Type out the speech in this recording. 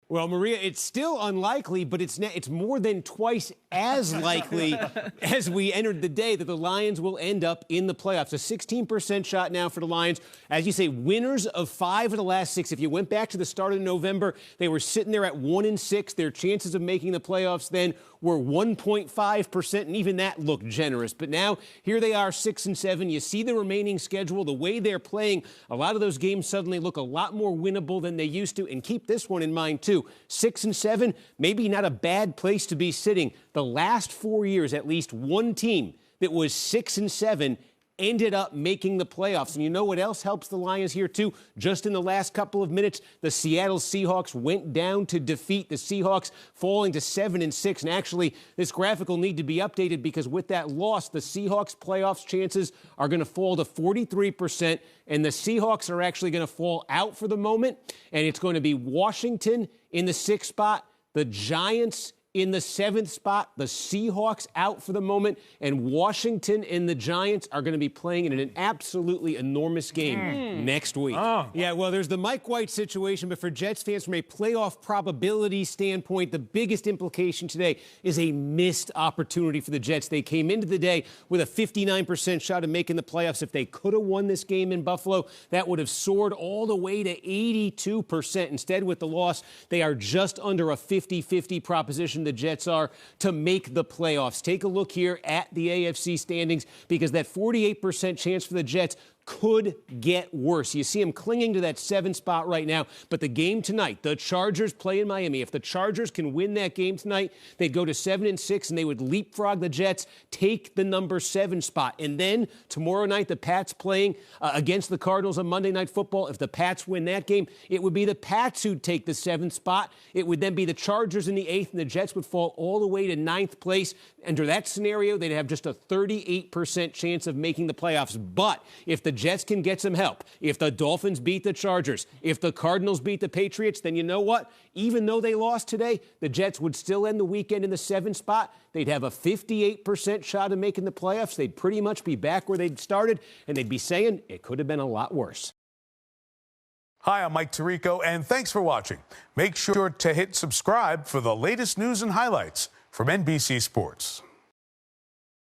Well, Maria, it's still unlikely, but it's more than twice as likely as we entered the day that the Lions will end up in the playoffs. A 16% shot now for the Lions. As you say, winners of 5 of the last 6. If you went back to the start of November, they were sitting there at 1-6. Their chances of making the playoffs then were 1.5%, and even that looked generous. But now, here they are, 6-7. You see the remaining schedule, the way they're playing. A lot of those games suddenly look a lot more winnable than they used to. And keep this one in mind, too. 6-7, maybe not a bad place to be sitting. The last 4 years, at least one team that was 6-7 ended up making the playoffs. And you know what else helps the Lions here, too? Just in the last couple of minutes, the Seattle Seahawks went down to defeat the Seahawks, falling to 7-6. And actually, this graphic will need to be updated because with that loss, the Seahawks' playoffs chances are going to fall to 43%, and the Seahawks are actually going to fall out for the moment. And it's going to be Washington in the 6th spot, the Giants in the 7th spot, the Seahawks out for the moment, and Washington and the Giants are going to be playing in an absolutely enormous game next week. Oh. Yeah, well, there's the Mike White situation, but for Jets fans, from a playoff probability standpoint, the biggest implication today is a missed opportunity for the Jets. They came into the day with a 59% shot of making the playoffs. If they could have won this game in Buffalo, that would have soared all the way to 82%. Instead, with the loss, they are just under a 50-50 proposition. The Jets are to make the playoffs. Take a look here at the AFC standings because that 48% chance for the Jets could get worse. You see them clinging to that 7th spot right now, but the game tonight, the Chargers play in Miami. If the Chargers can win that game tonight, they'd go to 7-6 and they would leapfrog the Jets, take the number 7 spot. And then tomorrow night, the Pats playing against the Cardinals on Monday Night Football. If the Pats win that game, it would be the Pats who'd take the 7th spot. It would then be the Chargers in the 8th, and the Jets would fall all the way to 9th place. Under that scenario, they'd have just a 38% chance of making the playoffs. But if the Jets can get some help, if the Dolphins beat the Chargers, if the Cardinals beat the Patriots, then you know what? Even though they lost today, the Jets would still end the weekend in the 7th spot. They'd have a 58% shot of making the playoffs. They'd pretty much be back where they'd started, and they'd be saying it could have been a lot worse. Hi, I'm Mike Tirico, and thanks for watching. Make sure to hit subscribe for the latest news and highlights from NBC Sports.